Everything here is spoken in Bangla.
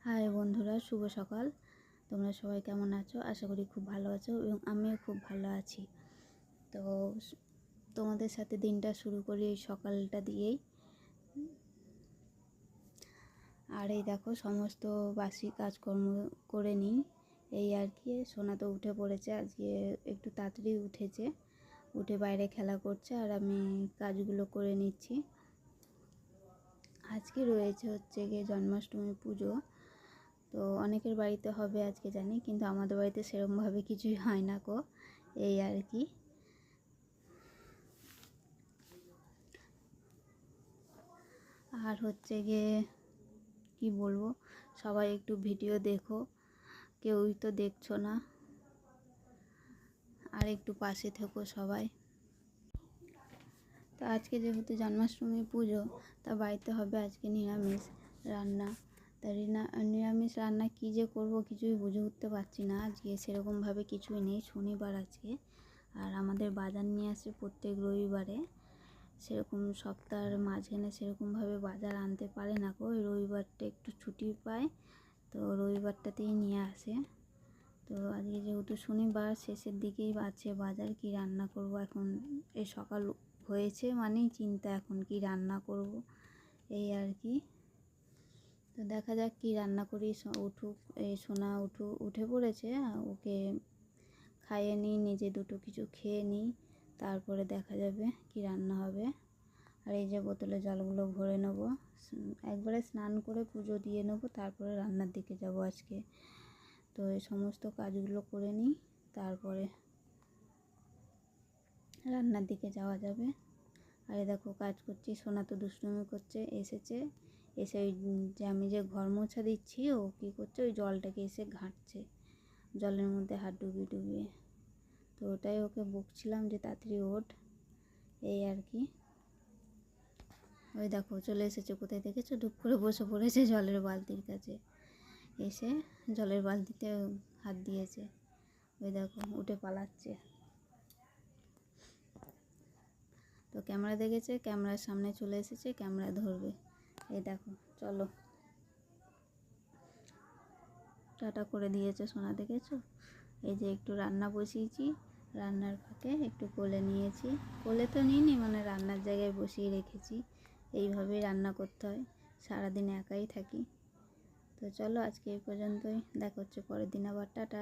হাই বন্ধুরা, শুভ সকাল। তোমরা সবাই কেমন আছো? আশা করি খুব ভালো আছো এবং আমিও খুব ভালো আছি। তো তোমাদের সাথে দিনটা শুরু করি এই সকালটা দিয়েই। আর এই দেখো, সমস্ত বাসি কাজকর্ম করে নিই, এই আর কি। সোনা তো উঠে পড়েছে, আজকে একটু তাড়াতাড়ি উঠেছে, উঠে বাইরে খেলা করছে আর আমি কাজগুলো করে নিচ্ছি। আজকে রয়েছে গিয়ে জন্মাষ্টমী পুজো। তো অনেকের বাড়িতে হবে আজকে জানি, কিন্তু আমাদের বাড়িতে সেরকমভাবে কিছুই হয় না গো, এই আর কি। আর গিয়ে কি বলবো, সবাই একটু ভিডিও দেখো, কেউই তো দেখছো না, আর একটু পাশে থেকো সবাই। তো আজকে যেহেতু জন্মাষ্টমী পুজো, তা বাড়িতে হবে আজকে নিরামিষ রান্না। তা নিরামিষ রান্না কী যে করবো কিছুই বুঝে উঠতে পারছি না। আজকে সেরকমভাবে কিছুই নেই, শনিবার আজকে। আর আমাদের বাজার নিয়ে আসে প্রত্যেক রবিবারে, সেরকম সপ্তাহের মাঝখানে সেরকমভাবে বাজার আনতে পারে না গো। ওই রবিবারটা একটু ছুটি পায়, তো রবিবারটাতেই নিয়ে আসে। তো আজকে যেহেতু শনিবার, শেষের দিকেই আছে বাজার, কি রান্না করব এখন। এই সকাল হয়েছে মানেই চিন্তা এখন কি রান্না করব, এই আর কি। তো দেখা যাক কি রান্না করি। সোনা উঠে পড়েছে, ওকে খাইয়ে নিই, নিজে দুটো কিছু খেয়ে নিই, তারপরে দেখা যাবে কি রান্না হবে। আর এই যে বোতলে জলগুলো ভরে নেবো, একবারে স্নান করে পুজো দিয়ে নেবো, তারপরে রান্নার দিকে যাব আজকে। তো এই সমস্ত কাজগুলো করে নিই, তারপরে রান্নার দিকে যাওয়া যাবে। আর দেখো কাজ করছি, সোনা তো দুষ্টুমি করছে, এসে ওই যে আমি যে ঘর মোছা দিচ্ছি, ও কী করছে, ওই জলটাকে এসে ঘাঁটছে, জলের মধ্যে হাত ডুবিয়ে। তো ওটাই ওকে বকছিলাম যে তাড়াতাড়ি ওঠ, এই আর কি। ওই দেখো চলে এসেছে, কোথায় দেখেছো, ধূপ করে বসে পড়েছে জলের বালতির কাছে, এসে জলের বালতিতে হাত দিয়েছে। ওই দেখো উঠে পালাচ্ছে। তো ক্যামেরা দেখেছে, ক্যামেরার সামনে চলে এসেছে, ক্যামেরা ধরবে। এই দেখো, চলো, টাটা করে দিয়েছে সোনা, দেখেছো। এই যে একটু রান্না বসিয়েছি, রান্নার ফাঁকে একটু কোলে নিয়েছি, কোলে তো নিইনি, মানে রান্নার জায়গায় বসিয়ে রেখেছি। এইভাবেই রান্না করতে হয়, সারাদিন একাই থাকি। তো চলো আজকে এই পর্যন্তই, দেখা হচ্ছে পরের দিন আবার, টাটা।